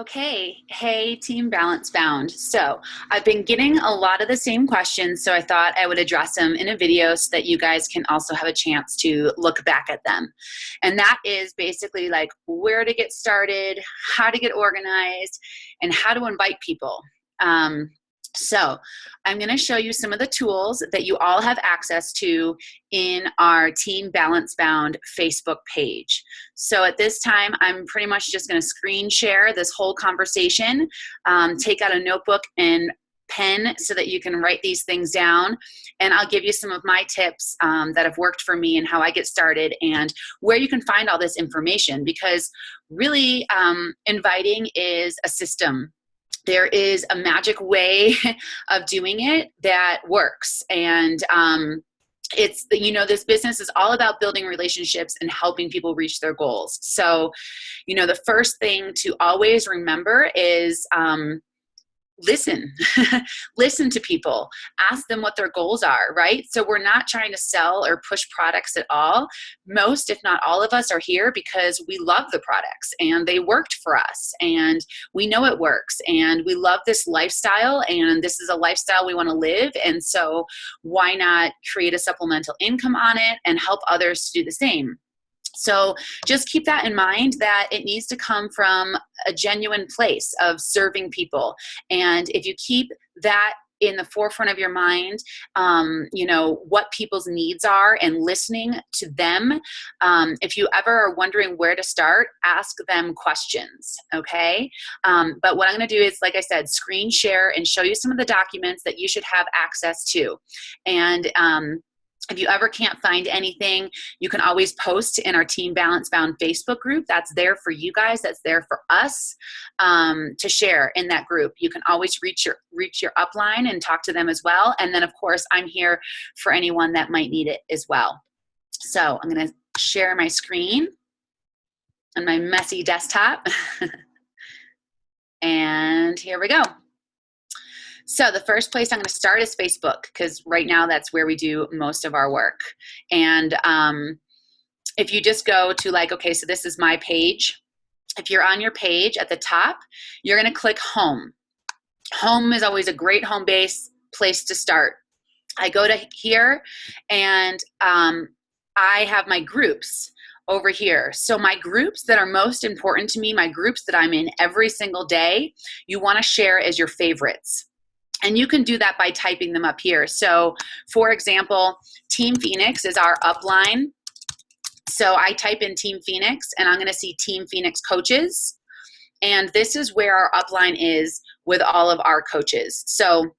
Okay, hey Team Balance Bound. So I've been getting a lot of the same questions, so I thought I would address them in a video so that you guys can also have a chance to look back at them. And that is basically like where to get started, how to get organized, and how to invite people. So I'm going to show you some of the tools that you all have access to in our Team Balance Bound Facebook page. So at this time, I'm pretty much just going to screen share this whole conversation, take out a notebook and pen so that you can write these things down, and I'll give you some of my tips that have worked for me and how I get started and where you can find all this information, because really inviting is a system. There is a magic way of doing it that works. And it's, this business is all about building relationships and helping people reach their goals. So, the first thing to always remember is listen. Listen to people. Ask them what their goals are, right? So we're not trying to sell or push products at all. Most, if not all of us, are here because we love the products and they worked for us and we know it works and we love this lifestyle and this is a lifestyle we want to live. And so why not create a supplemental income on it and help others to do the same? So just keep that in mind, that it needs to come from a genuine place of serving people. And if you keep that in the forefront of your mind, what people's needs are and listening to them. If you ever are wondering where to start, ask them questions, okay? But what I'm going to do is, like I said, screen share and show you some of the documents that you should have access to. And if you ever can't find anything, you can always post in our Team Balance Bound Facebook group. That's there for you guys. That's there for us to share in that group. You can always reach your upline and talk to them as well. And then, of course, I'm here for anyone that might need it as well. So I'm going to share my screen on my messy desktop. And here we go. So the first place I'm going to start is Facebook, because right now that's where we do most of our work. And if you just go to okay, so this is my page. If you're on your page at the top, you're going to click Home. Home is always a great home base place to start. I go to here and I have my groups over here. So my groups that are most important to me, my groups that I'm in every single day, you want to share as your favorites. And you can do that by typing them up here. So for example, Team Phoenix is our upline. So I type in Team Phoenix and I'm going to see Team Phoenix coaches. And this is where our upline is with all of our coaches. So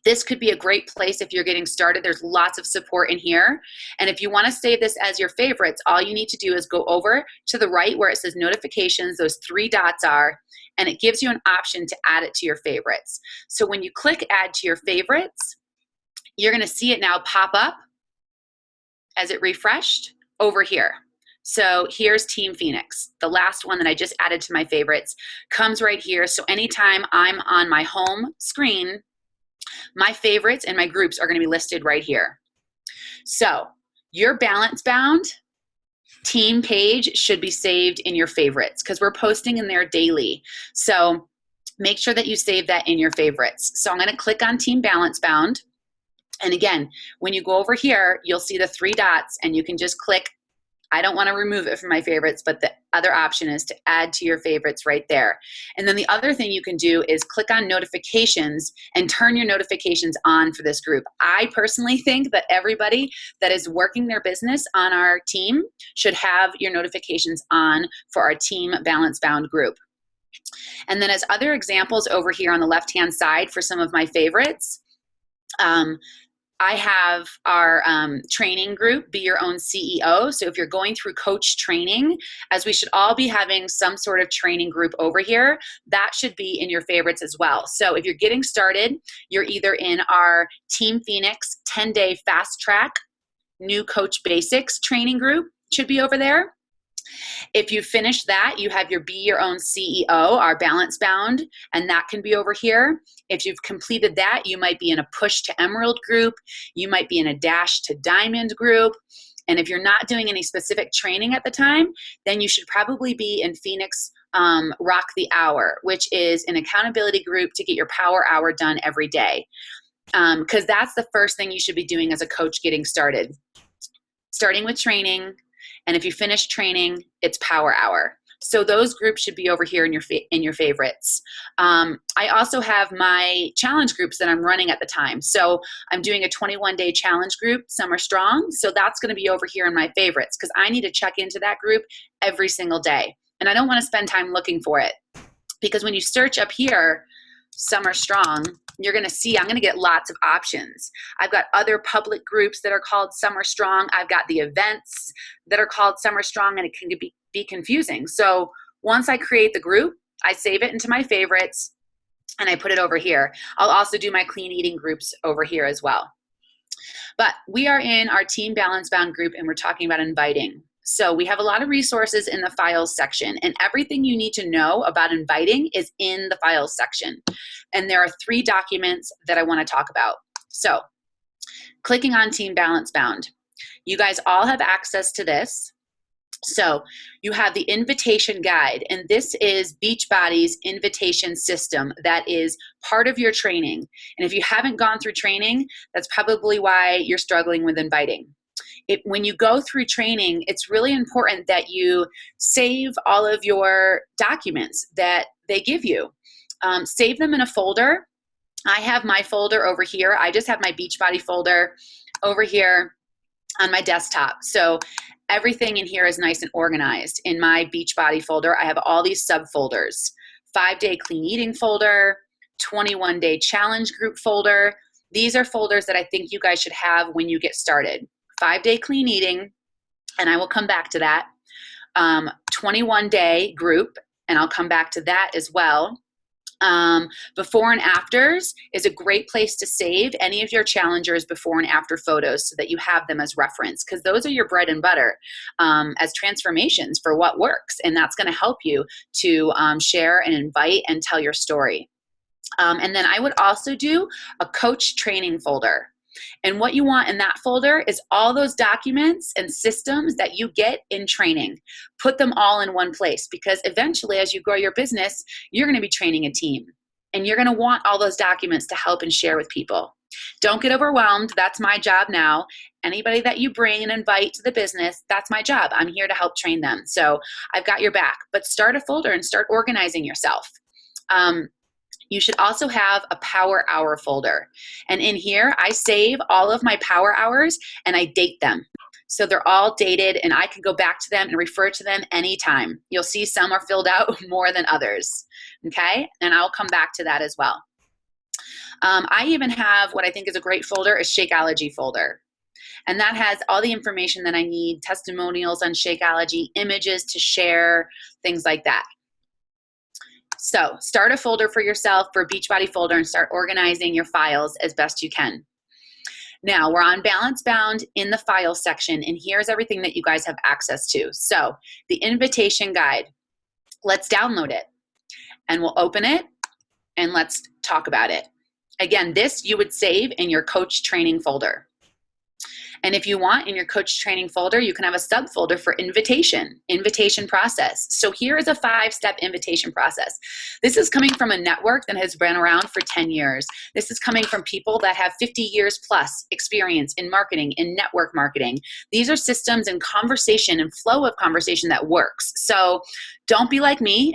this could be a great place if you're getting started. There's lots of support in here. And if you want to save this as your favorites, all you need to do is go over to the right where it says notifications, those three dots are, and it gives you an option to add it to your favorites. So when you click add to your favorites, you're going to see it now pop up as it refreshed over here. So here's Team Phoenix. The last one that I just added to my favorites comes right here. So anytime I'm on my home screen, my favorites and my groups are going to be listed right here. So your Balance Bound team page should be saved in your favorites because we're posting in there daily. So make sure that you save that in your favorites. So I'm going to click on Team Balance Bound. And again, when you go over here, you'll see the three dots and you can just click. I don't want to remove it from my favorites, but the other option is to add to your favorites right there. And then the other thing you can do is click on notifications and turn your notifications on for this group. I personally think that everybody that is working their business on our team should have your notifications on for our Team Balance Bound group. And then as other examples over here on the left-hand side for some of my favorites, I have our training group, Be Your Own CEO. So if you're going through coach training, as we should all be having some sort of training group over here, that should be in your favorites as well. So if you're getting started, you're either in our Team Phoenix 10-day fast track, new coach basics training group, should be over there. If you finish that, you have your Be Your Own CEO, our Balance Bound, and that can be over here. If you've completed that, you might be in a Push to Emerald group. You might be in a Dash to Diamond group. And if you're not doing any specific training at the time, then you should probably be in Phoenix Rock the Hour, which is an accountability group to get your power hour done every day. Because that's the first thing you should be doing as a coach getting started. Starting with training, and if you finish training, it's power hour. So those groups should be over here in your favorites. I also have my challenge groups that I'm running at the time. So I'm doing a 21-day challenge group, Summer Strong. So that's going to be over here in my favorites because I need to check into that group every single day. And I don't want to spend time looking for it because when you search up here, Summer Strong, you're going to see I'm going to get lots of options. I've got other public groups that are called Summer Strong. I've got the events that are called Summer Strong, and it can be confusing. So once I create the group, I save it into my favorites and I put it over here. I'll also do my clean eating groups over here as well. But we are in our Team Balance Bound group and we're talking about inviting. So we have a lot of resources in the files section, and everything you need to know about inviting is in the files section. And there are 3 documents that I want to talk about. So clicking on Team Balance Bound, you guys all have access to this. So you have the invitation guide, and this is Beachbody's invitation system that is part of your training. And if you haven't gone through training, that's probably why you're struggling with inviting. When you go through training, it's really important that you save all of your documents that they give you. Save them in a folder. I have my folder over here. I just have my Beachbody folder over here on my desktop. So everything in here is nice and organized. In my Beachbody folder, I have all these subfolders. 5-day clean eating folder, 21-day challenge group folder. These are folders that I think you guys should have when you get started. 5-day clean eating, and I will come back to that. 21-day group, and I'll come back to that as well. Before and afters is a great place to save any of your challengers before and after photos so that you have them as reference, because those are your bread and butter as transformations for what works, and that's going to help you to share and invite and tell your story. And then I would also do a coach training folder. And what you want in that folder is all those documents and systems that you get in training. Put them all in one place, because eventually as you grow your business, you're going to be training a team. And you're going to want all those documents to help and share with people. Don't get overwhelmed. That's my job now. Anybody that you bring and invite to the business, that's my job. I'm here to help train them. So I've got your back. But start a folder and start organizing yourself. You should also have a power hour folder. And in here, I save all of my power hours and I date them. So they're all dated and I can go back to them and refer to them anytime. You'll see some are filled out more than others. Okay? And I'll come back to that as well. I even have what I think is a great folder, a Shakeology folder. And that has all the information that I need, testimonials on Shakeology, images to share, things like that. So start a folder for yourself, for a Beachbody folder, and start organizing your files as best you can. Now we're on Balance Bound in the file section, and here's everything that you guys have access to. So the invitation guide, let's download it, and we'll open it, and let's talk about it. Again, this you would save in your coach training folder. And if you want, in your coach training folder, you can have a subfolder for invitation process. So here is a 5-step invitation process. This is coming from a network that has been around for 10 years. This is coming from people that have 50 years plus experience in marketing, in network marketing. These are systems and conversation and flow of conversation that works. So don't be like me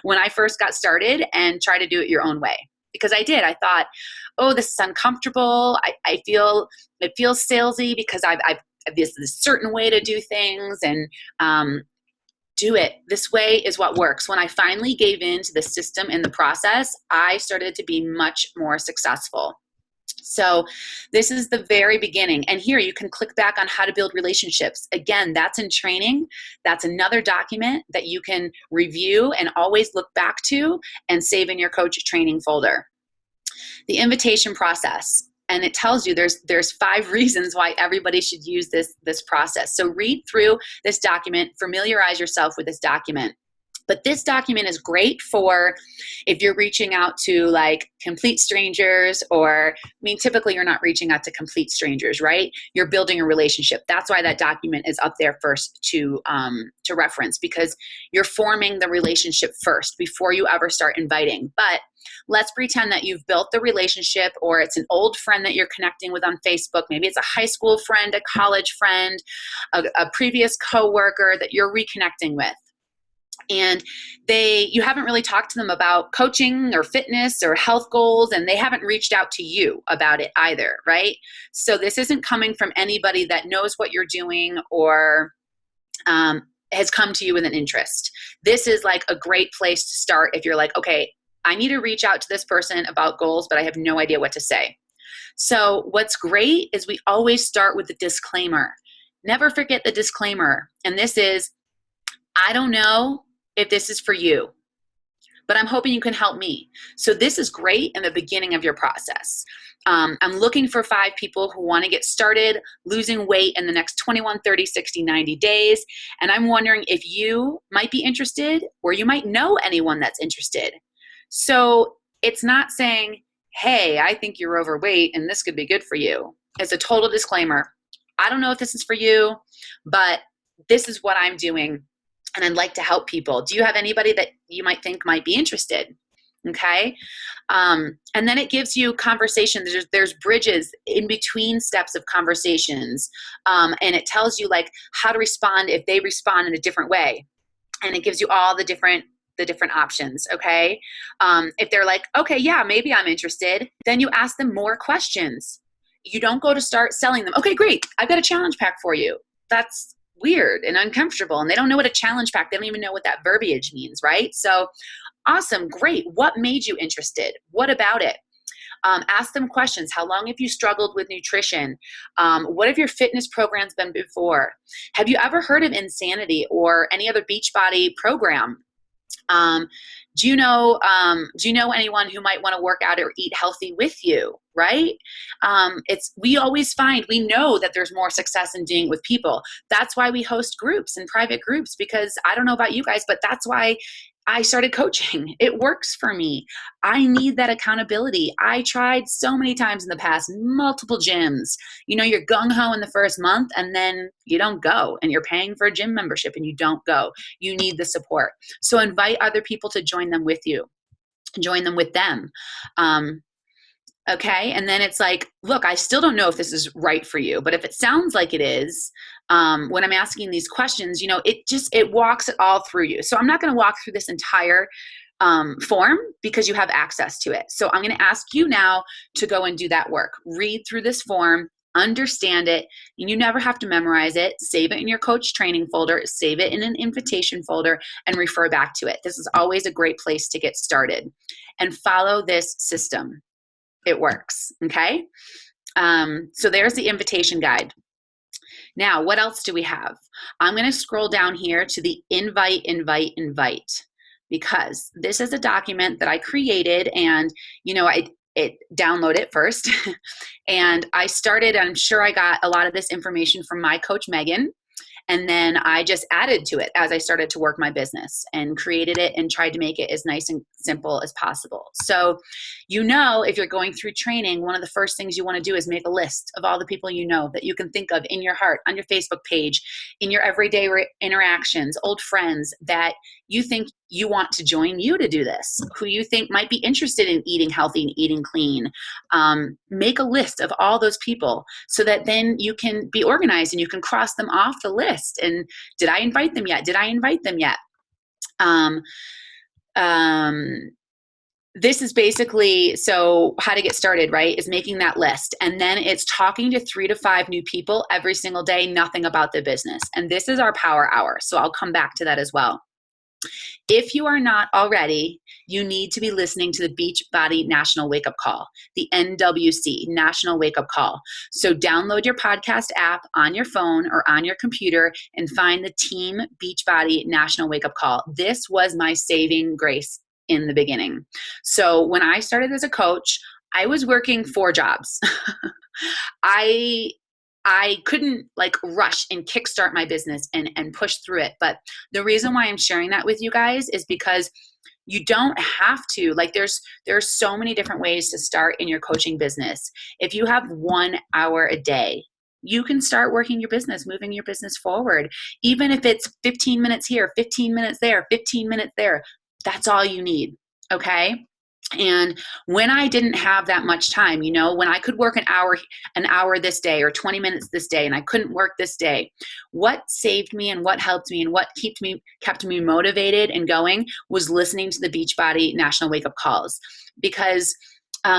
when I first got started and try to do it your own way. Because I did. I thought, oh, this is uncomfortable. I feel it feels salesy because I've this certain way to do things, and do it. This way is what works. When I finally gave in to the system and the process, I started to be much more successful. So this is the very beginning. And here you can click back on how to build relationships. Again, that's in training. That's another document that you can review and always look back to and save in your coach training folder. The invitation process. And it tells you there's 5 reasons why everybody should use this process. So read through this document, familiarize yourself with this document. But this document is great for if you're reaching out to like complete strangers, or I mean, typically you're not reaching out to complete strangers, right? You're building a relationship. That's why that document is up there first to reference, because you're forming the relationship first before you ever start inviting. But let's pretend that you've built the relationship, or it's an old friend that you're connecting with on Facebook. Maybe it's a high school friend, a college friend, a previous coworker that you're reconnecting with. And you haven't really talked to them about coaching or fitness or health goals, and they haven't reached out to you about it either, right? So this isn't coming from anybody that knows what you're doing or has come to you with an interest. This is like a great place to start if you're like, okay, I need to reach out to this person about goals, but I have no idea what to say. So what's great is we always start with the disclaimer. Never forget the disclaimer. And this is, I don't know if this is for you, but I'm hoping you can help me. So this is great in the beginning of your process. I'm looking for 5 people who want to get started losing weight in the next 21, 30, 60, 90 days. And I'm wondering if you might be interested, or you might know anyone that's interested. So it's not saying, hey, I think you're overweight and this could be good for you. It's a total disclaimer. I don't know if this is for you, but this is what I'm doing, and I'd like to help people. Do you have anybody that you might think might be interested? Okay. And then it gives you conversation. There's bridges in between steps of conversations. And it tells you like how to respond if they respond in a different way. And it gives you all the different options. Okay. If they're like, okay, yeah, maybe I'm interested, then you ask them more questions. You don't go to start selling them. Okay, great. I've got a challenge pack for you. That's weird and uncomfortable, and they don't know what a challenge pack, they don't even know what that verbiage means, right? So awesome, great. What made you interested? What about it? Ask them questions. How long have you struggled with nutrition? What have your fitness programs been before? Have you ever heard of Insanity or any other Beachbody program? Do you know anyone who might want to work out or eat healthy with you, right? We always find, we know that there's more success in doing it with people. That's why we host groups and private groups, because I don't know about you guys, but that's why I started coaching. It works for me. I need that accountability. I tried so many times in the past, multiple gyms. You know, you're gung-ho in the first month and then you don't go, and you're paying for a gym membership and you don't go. You need the support. So invite other people to join them with you. Join them with them. Okay. And then it's like, look, I still don't know if this is right for you, but if it sounds like it is, when I'm asking these questions, you know, it walks it all through you. So I'm not going to walk through this entire form because you have access to it. So I'm going to ask you now to go and do that work. Read through this form, understand it. You never have to memorize it. Save it in your coach training folder, save it in an invitation folder, and refer back to it. This is always a great place to get started. And follow this system. It works. Okay. So there's the invitation guide. Now, what else do we have? I'm going to scroll down here to the invite, because this is a document that I created, and, you know, I download it first. And I started, I'm sure I got a lot of this information from my coach, Megan. And then I just added to it as I started to work my business, and created it and tried to make it as nice and simple as possible. So, you know, if you're going through training, one of the first things you want to do is make a list of all the people you know that you can think of in your heart, on your Facebook page, in your everyday interactions, old friends that you think you want to join you to do this, who you think might be interested in eating healthy and eating clean. Make a list of all those people so that then you can be organized and you can cross them off the list. And did I invite them yet? Did I invite them yet? This is basically, so how to get started, right, is making that list. And then it's talking to 3 to 5 new people every single day, nothing about the business. And this is our power hour. So I'll come back to that as well. If you are not already, you need to be listening to the Beachbody National Wake Up Call, the NWC, National Wake Up Call. So download your podcast app on your phone or on your computer and find the Team Beachbody National Wake Up Call. This was my saving grace in the beginning. So when I started as a coach, I was working 4 jobs. I I couldn't like rush and kickstart my business and push through it. But the reason why I'm sharing that with you guys is because you don't have to, like, there's so many different ways to start in your coaching business. If you have 1 hour a day, you can start working your business, moving your business forward. Even if it's 15 minutes here, 15 minutes there, 15 minutes there, that's all you need. Okay. And when I didn't have that much time, you know, when I could work an hour this day or 20 minutes this day, and I couldn't work this day, what saved me and what helped me and what kept me motivated and going was listening to the Beachbody National Wake Up Calls, because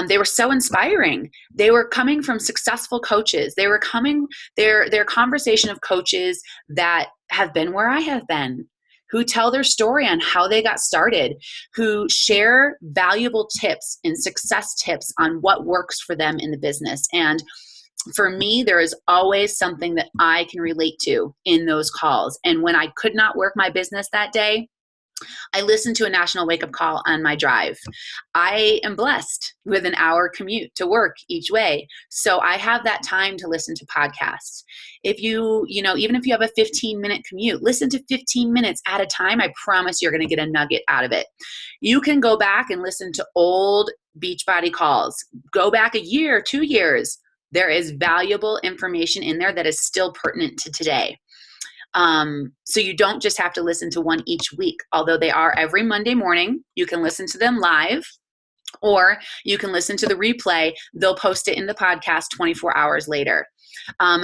they were so inspiring. They were coming from successful coaches. They were coming, their conversation of coaches that have been where I have been, who tell their story on how they got started, who share valuable tips and success tips on what works for them in the business. And for me, there is always something that I can relate to in those calls. And when I could not work my business that day, I listened to a national wake-up call on my drive. I am blessed with an hour commute to work each way. So I have that time to listen to podcasts. If even if you have a 15-minute commute, listen to 15 minutes at a time. I promise you're going to get a nugget out of it. You can go back and listen to old Beachbody calls. Go back a year, 2 years. There is valuable information in there that is still pertinent to today. So you don't just have to listen to one each week, although they are every Monday morning. You can listen to them live, or you can listen to the replay. They'll post it in the podcast 24 hours later.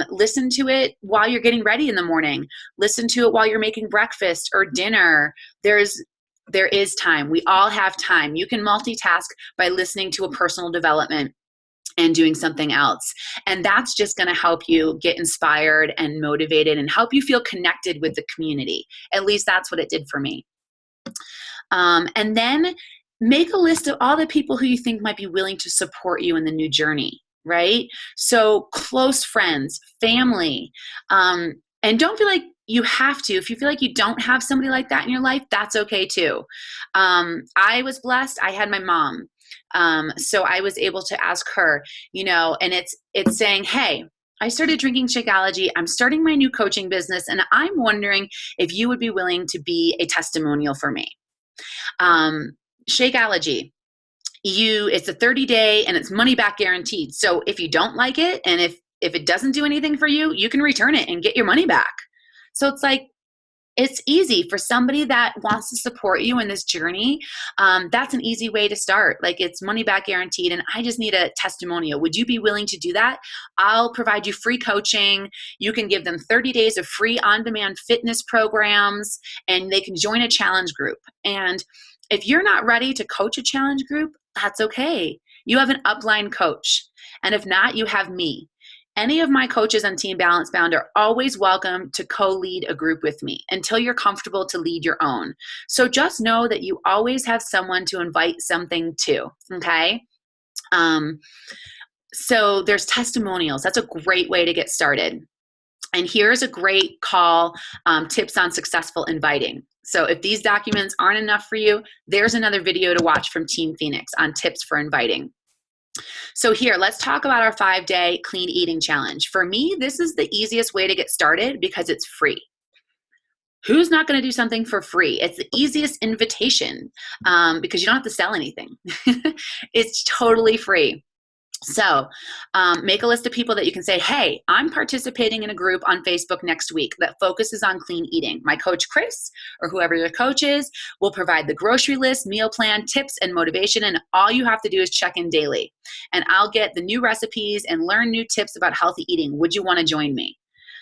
Listen to it while you're getting ready in the morning. Listen to it while you're making breakfast or dinner. There is time. We all have time. You can multitask by listening to a personal development and doing something else. And that's just going to help you get inspired and motivated and help you feel connected with the community. At least that's what it did for me. And then make a list of all the people who you think might be willing to support you in the new journey, right? So close friends, family, and don't feel like you have to. If you feel like you don't have somebody like that in your life, that's okay too. I was blessed. I had my mom. So I was able to ask her, and it's saying, hey, I started drinking Shakeology. I'm starting my new coaching business, and I'm wondering if you would be willing to be a testimonial for me. Shakeology, it's a 30-day and it's money back guaranteed. So if you don't like it, and if it doesn't do anything for you, you can return it and get your money back. So it's like, it's easy for somebody that wants to support you in this journey. That's an easy way to start. Like, it's money back guaranteed, and I just need a testimonial. Would you be willing to do that? I'll provide you free coaching. You can give them 30 days of free on-demand fitness programs, and they can join a challenge group. And if you're not ready to coach a challenge group, that's okay. You have an upline coach. And if not, you have me. Any of my coaches on Team Balance Bound are always welcome to co-lead a group with me until you're comfortable to lead your own. So just know that you always have someone to invite something to, okay? So there's testimonials. That's a great way to get started. And here's a great call, tips on successful inviting. So if these documents aren't enough for you, there's another video to watch from Team Phoenix on tips for inviting. So here, let's talk about our 5-day clean eating challenge. For me, this is the easiest way to get started because it's free. Who's not going to do something for free? It's the easiest invitation because you don't have to sell anything. It's totally free. So make a list of people that you can say, hey, I'm participating in a group on Facebook next week that focuses on clean eating. My coach, Chris, or whoever your coach is, will provide the grocery list, meal plan, tips, and motivation. And all you have to do is check in daily. And I'll get the new recipes and learn new tips about healthy eating. Would you want to join me?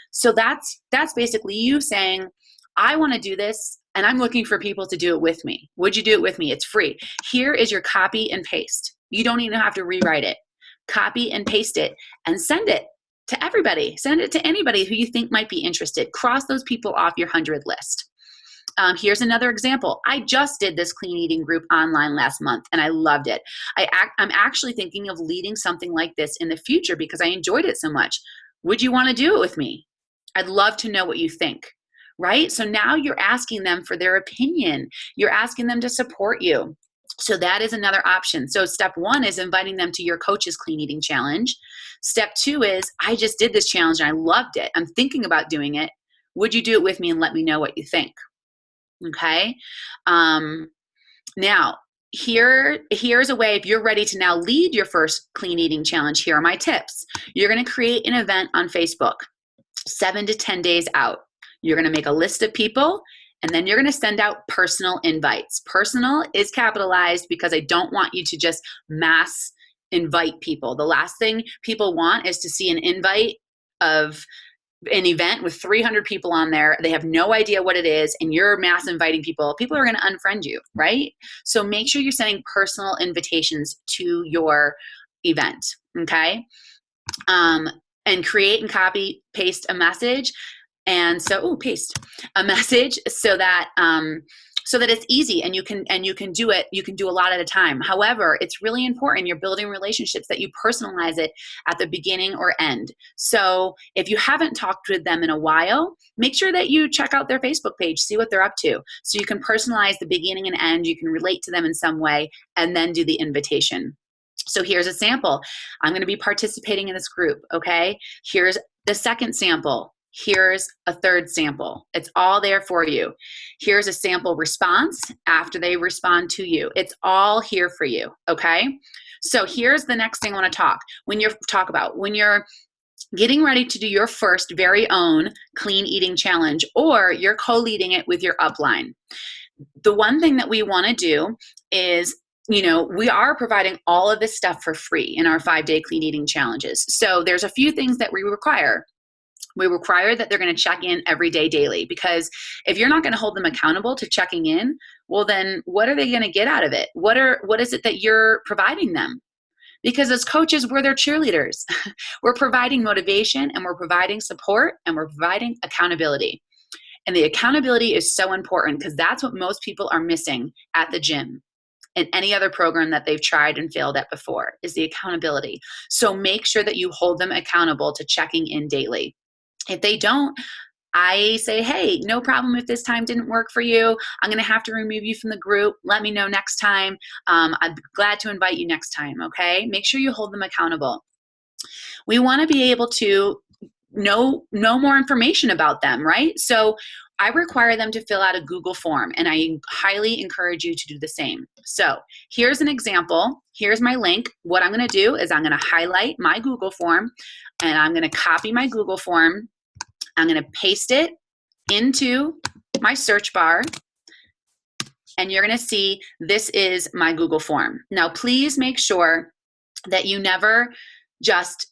So that's basically you saying, I want to do this, and I'm looking for people to do it with me. Would you do it with me? It's free. Here is your copy and paste. You don't even have to rewrite it. Copy and paste it and send it to everybody. Send it to anybody who you think might be interested. Cross those people off your 100 list. Here's another example. I just did this clean eating group online last month, and I loved it. I'm actually thinking of leading something like this in the future because I enjoyed it so much. Would you want to do it with me? I'd love to know what you think, right? So now you're asking them for their opinion. You're asking them to support you. So that is another option. So step 1 is inviting them to your coach's clean eating challenge. Step 2 is, I just did this challenge and I loved it. I'm thinking about doing it. Would you do it with me and let me know what you think? Okay. Now, here's a way, if you're ready to now lead your first clean eating challenge, here are my tips. You're going to create an event on Facebook 7 to 10 days out. You're going to make a list of people, and then you're going to send out personal invites. Personal is capitalized because I don't want you to just mass invite people. The last thing people want is to see an invite of an event with 300 people on there. They have no idea what it is, and you're mass inviting people. People are going to unfriend you, right? So make sure you're sending personal invitations to your event, okay? And create and copy, paste a message. And so, paste a message so that it's easy and you can do it. You can do a lot at a time. However, it's really important you're building relationships that you personalize it at the beginning or end. So if you haven't talked with them in a while, make sure that you check out their Facebook page, see what they're up to. So you can personalize the beginning and end. You can relate to them in some way and then do the invitation. So here's a sample. I'm going to be participating in this group, okay? Here's the second sample. Here's a third sample. It's all there for you. Here's a sample response after they respond to you. It's all here for you, okay? So here's the next thing I want to talk about. When you're getting ready to do your first very own clean eating challenge, or you're co-leading it with your upline. The one thing that we want to do is, we are providing all of this stuff for free in our 5-day clean eating challenges. So there's a few things that we require. We require that they're going to check in every day daily, because if you're not going to hold them accountable to checking in, well, then what are they going to get out of it? What is it that you're providing them? Because as coaches, we're their cheerleaders. We're providing motivation, and we're providing support, and we're providing accountability. And the accountability is so important, because that's what most people are missing at the gym and any other program that they've tried and failed at before, is the accountability. So make sure that you hold them accountable to checking in daily. If they don't, I say, hey, no problem if this time didn't work for you. I'm going to have to remove you from the group. Let me know next time. I'm glad to invite you next time, okay? Make sure you hold them accountable. We want to be able to know more information about them, right? So I require them to fill out a Google form, and I highly encourage you to do the same. So here's an example. Here's my link. What I'm going to do is I'm going to highlight my Google form, and I'm going to copy my Google form. I'm going to paste it into my search bar, and you're going to see this is my Google form. Now, please make sure that you never just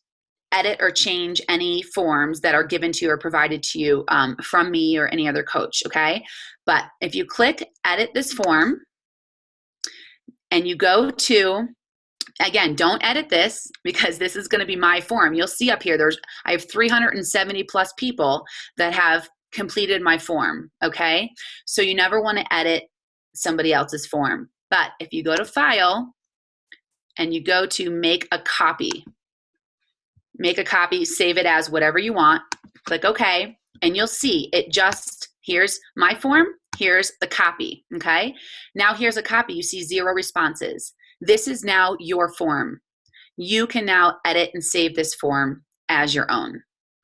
edit or change any forms that are given to you or provided to you from me or any other coach, okay? But if you click edit this form and you go to, again, don't edit this, because this is going to be my form. You'll see up here, I have 370 plus people that have completed my form, okay? So you never want to edit somebody else's form. But if you go to File and you go to Make a Copy, save it as whatever you want, click OK, and you'll see here's my form, here's the copy, okay? Now here's a copy. You see 0 responses. This is now your form. You can now edit and save this form as your own,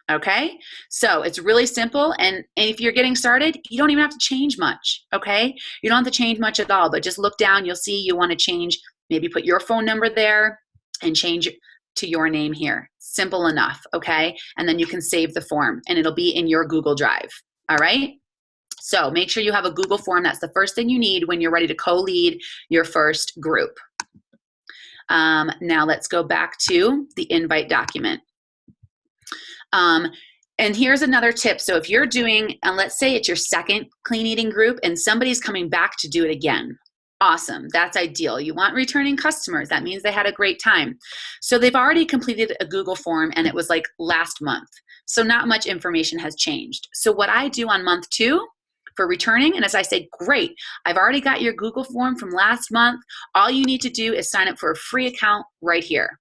okay? So it's really simple, and if you're getting started, you don't even have to change much, okay? You don't have to change much at all, but just look down. You'll see you want to change, maybe put your phone number there and change to your name here. Simple enough, okay? And then you can save the form, and it'll be in your Google Drive, all right? So make sure you have a Google form. That's the first thing you need when you're ready to co-lead your first group. Now let's go back to the invite document. And here's another tip. So if you're doing, and let's say it's your second clean eating group and somebody's coming back to do it again, awesome. That's ideal. You want returning customers. That means they had a great time. So they've already completed a Google form, and it was like last month. So not much information has changed. So what I do on month 2 for returning, and as I say, great, I've already got your Google form from last month. All you need to do is sign up for a free account right here.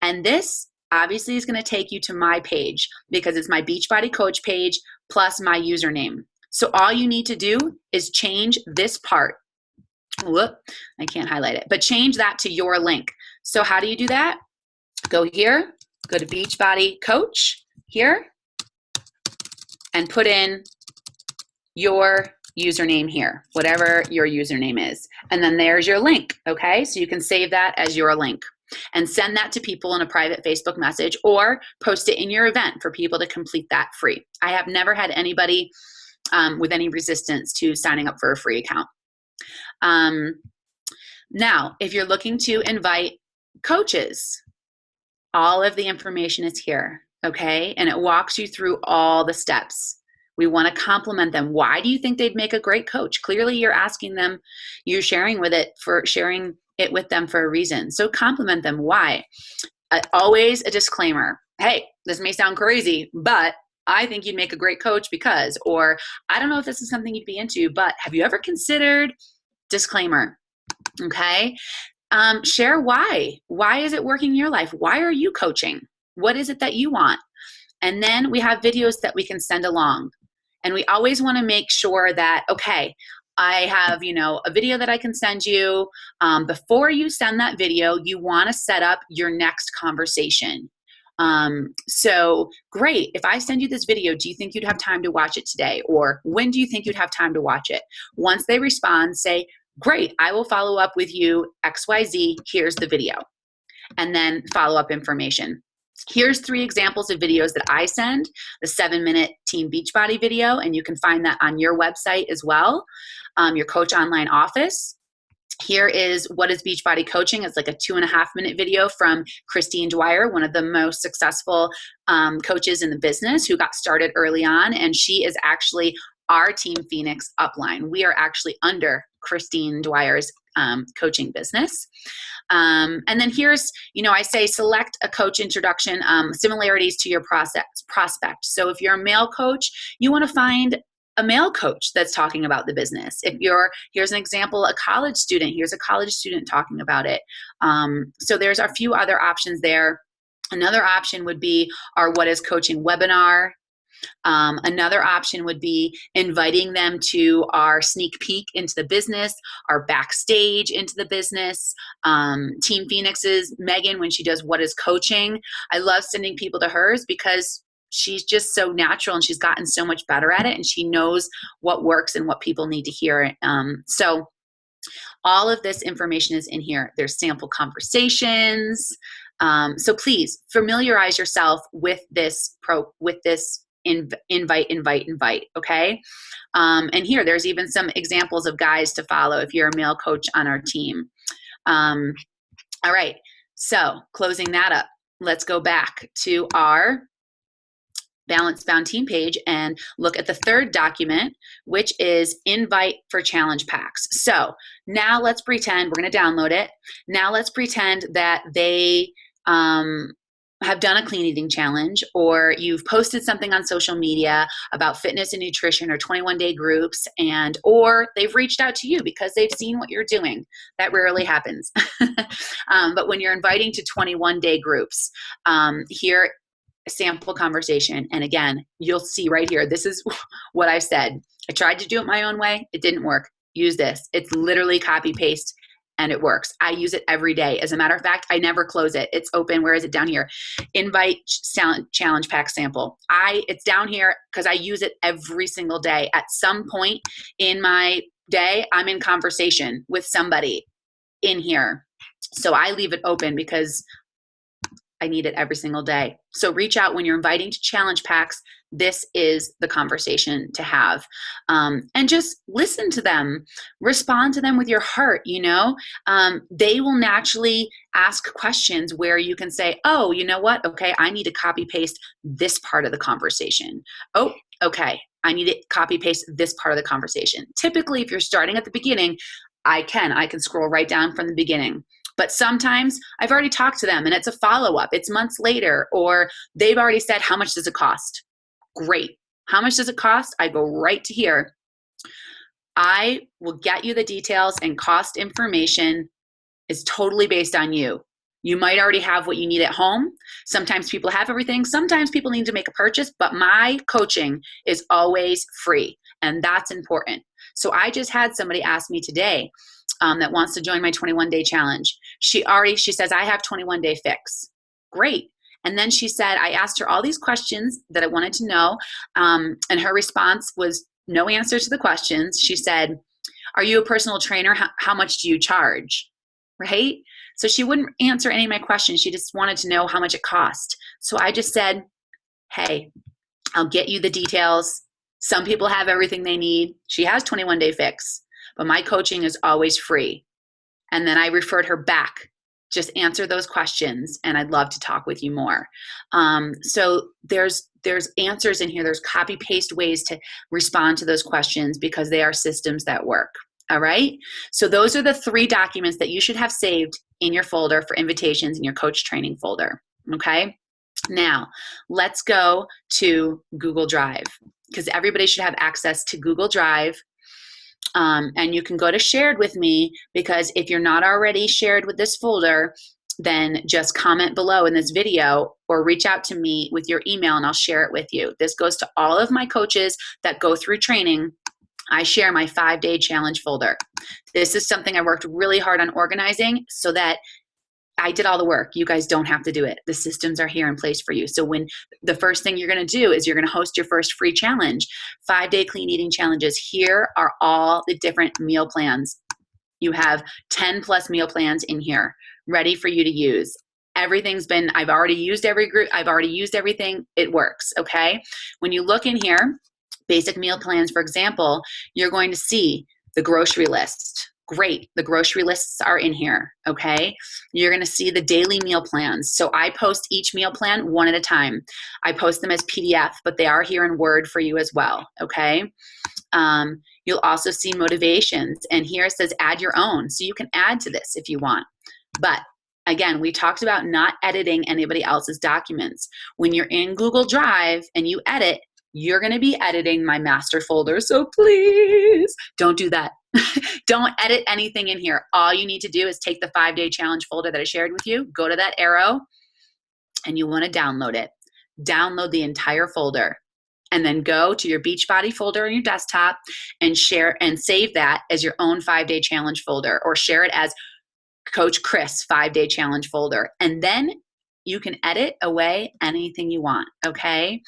And this obviously is going to take you to my page, because it's my Beachbody coach page plus my username. So all you need to do is change this part Whoop, I can't highlight it, but change that to your link. So how do you do that? Go here, go to Beachbody Coach here, and put in your username here, whatever your username is. And then there's your link, okay? So you can save that as your link and send that to people in a private Facebook message or post it in your event for people to complete that free. I have never had anybody with any resistance to signing up for a free account. Now, if you're looking to invite coaches, all of the information is here, okay? And it walks you through all the steps. We want to compliment them. Why do you think they'd make a great coach? Clearly, you're asking them, you're sharing it with them for a reason. So compliment them. Why? Always a disclaimer. Hey, this may sound crazy, but I think you'd make a great coach because, or I don't know if this is something you'd be into, but have you ever considered? Disclaimer. Okay. Share why. Why is it working in your life? Why are you coaching? What is it that you want? And then we have videos that we can send along. And we always want to make sure that, okay, I have, a video that I can send you. Before you send that video, you want to set up your next conversation. So great. If I send you this video, do you think you'd have time to watch it today? Or when do you think you'd have time to watch it? Once they respond, say, great, I will follow up with you, XYZ, here's the video. And then follow-up information. Here's 3 examples of videos that I send, the 7-minute Team Beachbody video, and you can find that on your website as well, your Coach Online office. Here is What is Beachbody Coaching? It's like a 2.5-minute video from Christine Dwyer, one of the most successful coaches in the business who got started early on, and she is actually our Team Phoenix upline. We are actually under Christine Dwyer's coaching business. And then here's, I say select a coach introduction, similarities to your prospect. So if you're a male coach, you want to find a male coach that's talking about the business. Here's an example, a college student, here's a college student talking about it. So there's a few other options there. Another option would be our What is Coaching webinar. Another option would be inviting them to our sneak peek into the business, our backstage into the business. Team Phoenix's Megan, when she does What is Coaching, I love sending people to hers because she's just so natural and she's gotten so much better at it and she knows what works and what people need to hear. So all of this information is in here. There's sample conversations. So please familiarize yourself with this invite, okay? And here, there's even some examples of guys to follow if you're a male coach on our team. All right, so closing that up, let's go back to our Balance Bound team page and look at the third document, which is invite for challenge packs. So now let's pretend, we're gonna download it. Now let's pretend that they have done a clean eating challenge, or you've posted something on social media about fitness and nutrition or 21-day groups, or they've reached out to you because they've seen what you're doing. That rarely happens. But when you're inviting to 21-day groups, here, a sample conversation. And again, you'll see right here, this is what I said. I tried to do it my own way. It didn't work. Use this. It's literally copy paste. And it works. I use it every day. As a matter of fact, I never close it. It's open. Where is it? Down here. Invite challenge pack sample. It's down here because I use it every single day. At some point in my day, I'm in conversation with somebody in here. So I leave it open because I need it every single day. So reach out when you're inviting to challenge packs. This is the conversation to have. And just listen to them. Respond to them with your heart, They will naturally ask questions where you can say, oh, you know what? Okay, I need to copy paste this part of the conversation. Oh, okay, I need to copy paste this part of the conversation. Typically, if you're starting at the beginning, I can scroll right down from the beginning. But sometimes I've already talked to them and it's a follow-up. It's months later, or they've already said, how much does it cost? Great. How much does it cost? I go right to here. I will get you the details, and cost information is totally based on you. You might already have what you need at home. Sometimes people have everything. Sometimes people need to make a purchase, but my coaching is always free, and that's important. So I just had somebody ask me today that wants to join my 21-day challenge. She says, I have 21-day fix. Great. And then she said, I asked her all these questions that I wanted to know. And her response was no answer to the questions. She said, are you a personal trainer? How much do you charge? Right? So she wouldn't answer any of my questions. She just wanted to know how much it cost. So I just said, hey, I'll get you the details. Some people have everything they need. She has 21-day fix, but my coaching is always free. And then I referred her back. Just answer those questions, and I'd love to talk with you more. So there's answers in here. There's copy paste ways to respond to those questions because they are systems that work. All right. So those are the 3 documents that you should have saved in your folder for invitations in your coach training folder. Okay. Now let's go to Google Drive because everybody should have access to Google Drive. And you can go to shared with me because if you're not already shared with this folder, then just comment below in this video or reach out to me with your email and I'll share it with you. This goes to all of my coaches that go through training. I share my 5-day challenge folder. This is something I worked really hard on organizing so that I did all the work. You guys don't have to do it. The systems are here in place for you. So when the first thing you're going to do is you're going to host your first free challenge, 5-day clean eating challenges. Here are all the different meal plans. You have 10 plus meal plans in here ready for you to use. I've already used every group. I've already used everything. It works. Okay. When you look in here, basic meal plans, for example, you're going to see the grocery list. Great. The grocery lists are in here. Okay. You're going to see the daily meal plans. So I post each meal plan one at a time. I post them as PDF, but they are here in Word for you as well. Okay. You'll also see motivations, and here it says add your own. So you can add to this if you want. But again, we talked about not editing anybody else's documents. When you're in Google Drive and you edit, you're going to be editing my master folder. So please don't do that. Don't edit anything in here. All you need to do is take the 5-day challenge folder that I shared with you, go to that arrow, and you want to download it. Download the entire folder, and then go to your Beachbody folder on your desktop and share and save that as your own 5-day challenge folder, or share it as Coach Chris 5-day challenge folder. And then you can edit away anything you want, okay?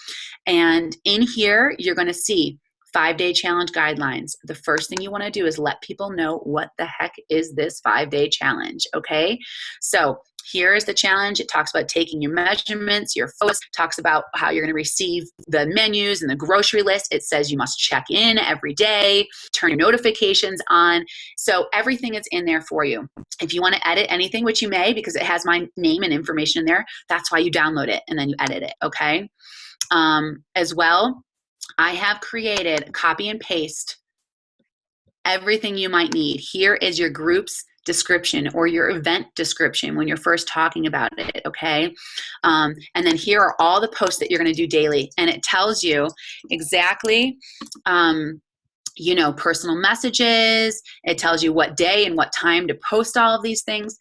And in here, you're going to see 5-day challenge guidelines. The first thing you want to do is let people know what the heck is this 5-day challenge, okay? So here is the challenge. It talks about taking your measurements, your photos, talks about how you're going to receive the menus and the grocery list. It says you must check in every day, turn your notifications on. So everything is in there for you. If you want to edit anything, which you may because it has my name and information in there, that's why you download it and then you edit it, okay? As well, I have created copy and paste everything you might need. Here is your group's description or your event description when you're first talking about it, okay? And then here are all the posts that you're going to do daily, and it tells you exactly personal messages. It tells you what day and what time to post all of these things.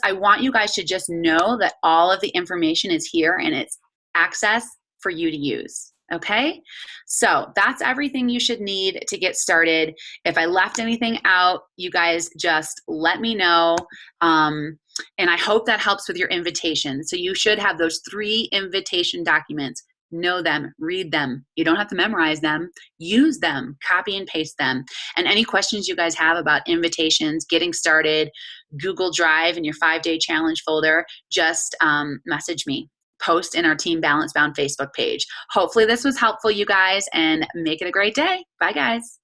I want you guys to just know that all of the information is here and it's access for you to use. Okay, so that's everything you should need to get started. If I left anything out, you guys just let me know. And I hope that helps with your invitation. So you should have those 3 invitation documents. Know them, read them. You don't have to memorize them. Use them, copy and paste them. And any questions you guys have about invitations, getting started, Google Drive and your 5-day challenge folder, just message me. Post in our Team Balance Bound Facebook page. Hopefully this was helpful, you guys, and make it a great day. Bye, guys.